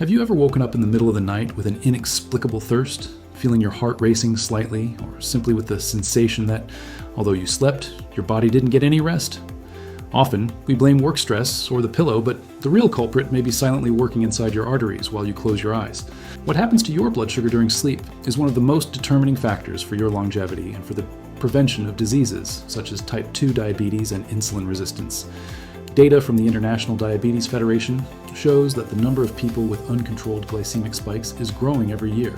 Have you ever woken up in the middle of the night with an inexplicable thirst, feeling your heart racing slightly, or simply with the sensation that, although you slept, your body didn't get any rest? Often, we blame work stress or the pillow, but the real culprit may be silently working inside your arteries while you close your eyes. What happens to your blood sugar during sleep is one of the most determining factors for your longevity and for the prevention of diseases such as type 2 diabetes and insulin resistance. Data from the International Diabetes Federation shows that the number of people with uncontrolled glycemic spikes is growing every year,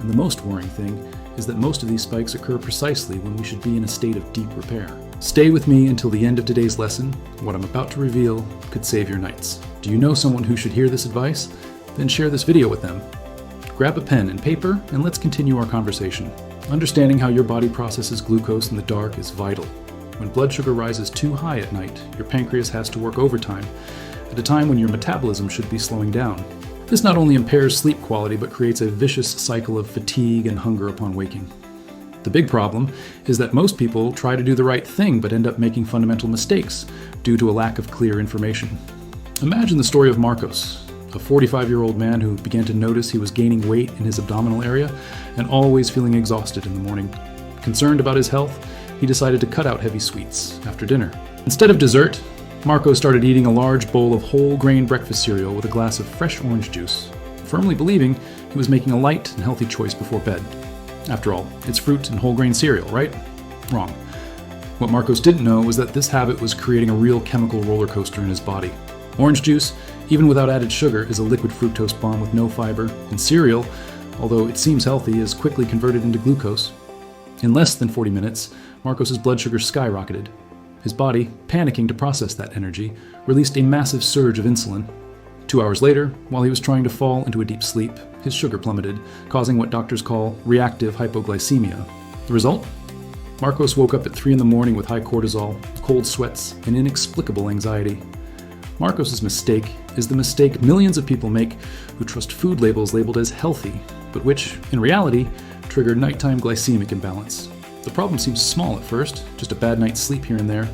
and the most worrying thing is that most of these spikes occur precisely when we should be in a state of deep repair. Stay with me until the end of today's lesson. What I'm about to reveal could save your nights. Do you know someone who should hear this advice? Then share this video with them. Grab a pen and paper and let's continue our conversation. Understanding how your body processes glucose in the dark is vital. When blood sugar rises too high at night, your pancreas has to work overtime, at a time when your metabolism should be slowing down. This not only impairs sleep quality, but creates a vicious cycle of fatigue and hunger upon waking. The big problem is that most people try to do the right thing, but end up making fundamental mistakes due to a lack of clear information. Imagine the story of Marcos, a 45-year-old man who began to notice he was gaining weight in his abdominal area and always feeling exhausted in the morning. Concerned about his health, he decided to cut out heavy sweets after dinner. Instead of dessert, Marco started eating a large bowl of whole grain breakfast cereal with a glass of fresh orange juice, firmly believing he was making a light and healthy choice before bed. After all, it's fruit and whole grain cereal, right? Wrong. What Marcos didn't know was that this habit was creating a real chemical roller coaster in his body. Orange juice, even without added sugar, is a liquid fructose bomb with no fiber, and cereal, although it seems healthy, is quickly converted into glucose. In less than 40 minutes, Marcos' blood sugar skyrocketed. His body, panicking to process that energy, released a massive surge of insulin. 2 hours later, while he was trying to fall into a deep sleep, his sugar plummeted, causing what doctors call reactive hypoglycemia. The result? Marcos woke up at 3 a.m. with high cortisol, cold sweats, and inexplicable anxiety. Marcos' mistake is the mistake millions of people make who trust food labels labeled as healthy, but which, in reality, trigger nighttime glycemic imbalance. The problem seems small at first, just a bad night's sleep here and there.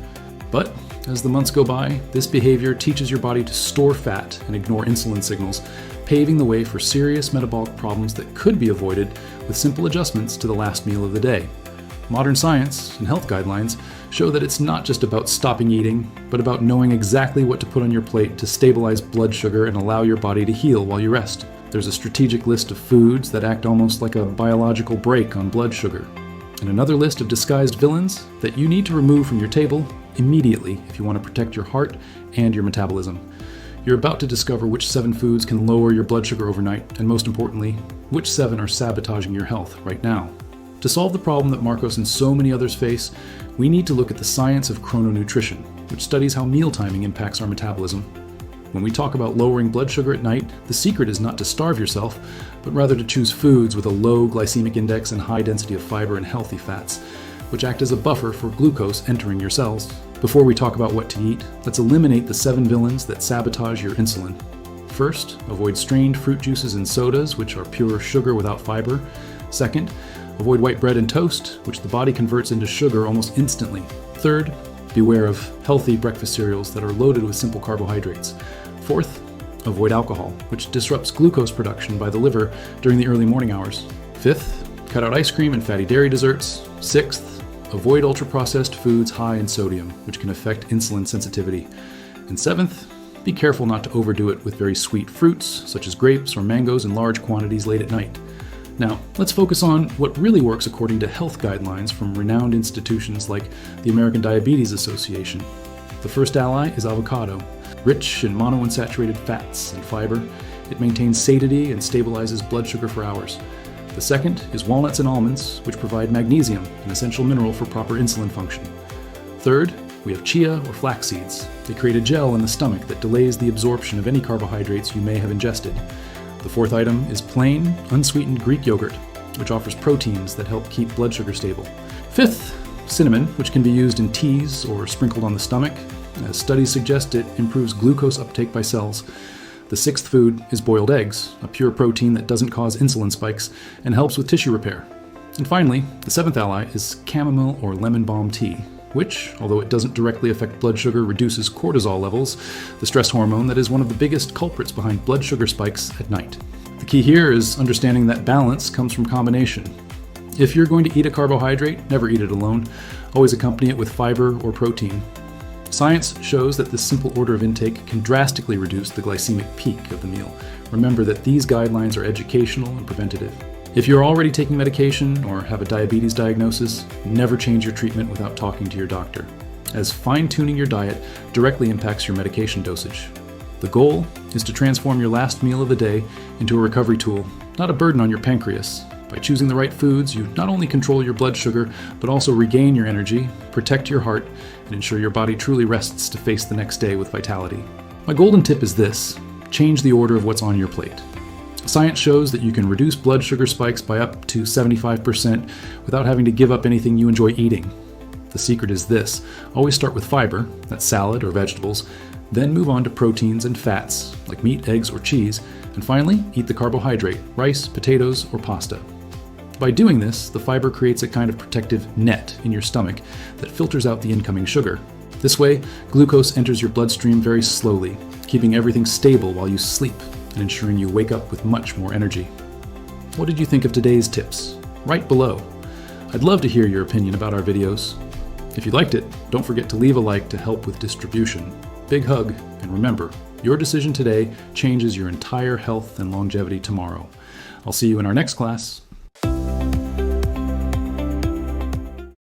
But as the months go by, this behavior teaches your body to store fat and ignore insulin signals, paving the way for serious metabolic problems that could be avoided with simple adjustments to the last meal of the day. Modern science and health guidelines show that it's not just about stopping eating, but about knowing exactly what to put on your plate to stabilize blood sugar and allow your body to heal while you rest. There's a strategic list of foods that act almost like a biological brake on blood sugar, and another list of disguised villains that you need to remove from your table immediately if you want to protect your heart and your metabolism. You're about to discover which 7 foods can lower your blood sugar overnight, and most importantly, which 7 are sabotaging your health right now. To solve the problem that Marcos and so many others face, we need to look at the science of chrononutrition, which studies how meal timing impacts our metabolism. When we talk about lowering blood sugar at night, the secret is not to starve yourself, but rather to choose foods with a low glycemic index and high density of fiber and healthy fats, which act as a buffer for glucose entering your cells. Before we talk about what to eat, let's eliminate the 7 villains that sabotage your insulin. First, avoid strained fruit juices and sodas, which are pure sugar without fiber. Second, avoid white bread and toast, which the body converts into sugar almost instantly. Third, beware of healthy breakfast cereals that are loaded with simple carbohydrates. Fourth, avoid alcohol, which disrupts glucose production by the liver during the early morning hours. Fifth, cut out ice cream and fatty dairy desserts. Sixth, avoid ultra-processed foods high in sodium, which can affect insulin sensitivity. And seventh, be careful not to overdo it with very sweet fruits, such as grapes or mangoes in large quantities late at night. Now, let's focus on what really works according to health guidelines from renowned institutions like the American Diabetes Association. The first ally is avocado. Rich in monounsaturated fats and fiber, it maintains satiety and stabilizes blood sugar for hours. The second is walnuts and almonds, which provide magnesium, an essential mineral for proper insulin function. Third, we have chia or flax seeds. They create a gel in the stomach that delays the absorption of any carbohydrates you may have ingested. The fourth item is plain, unsweetened Greek yogurt, which offers proteins that help keep blood sugar stable. Fifth, cinnamon, which can be used in teas or sprinkled on the stomach, as studies suggest it improves glucose uptake by cells. The sixth food is boiled eggs, a pure protein that doesn't cause insulin spikes and helps with tissue repair. And finally, the seventh ally is chamomile or lemon balm tea. which, although it doesn't directly affect blood sugar, reduces cortisol levels, the stress hormone that is one of the biggest culprits behind blood sugar spikes at night. The key here is understanding that balance comes from combination. If you're going to eat a carbohydrate, never eat it alone. Always accompany it with fiber or protein. Science shows that this simple order of intake can drastically reduce the glycemic peak of the meal. Remember that these guidelines are educational and preventative. If you're already taking medication or have a diabetes diagnosis, never change your treatment without talking to your doctor, as fine-tuning your diet directly impacts your medication dosage. The goal is to transform your last meal of the day into a recovery tool, not a burden on your pancreas. By choosing the right foods, you not only control your blood sugar, but also regain your energy, protect your heart, and ensure your body truly rests to face the next day with vitality. My golden tip is this: change the order of what's on your plate. Science shows that you can reduce blood sugar spikes by up to 75% without having to give up anything you enjoy eating. The secret is this: always start with fiber, that's salad or vegetables, then move on to proteins and fats, like meat, eggs, or cheese, and finally, eat the carbohydrate, rice, potatoes, or pasta. By doing this, the fiber creates a kind of protective net in your stomach that filters out the incoming sugar. This way, glucose enters your bloodstream very slowly, keeping everything stable while you sleep and ensuring you wake up with much more energy. What did you think of today's tips? Write below. I'd love to hear your opinion about our videos. If you liked it, don't forget to leave a like to help with distribution. Big hug, and remember, your decision today changes your entire health and longevity tomorrow. I'll see you in our next class.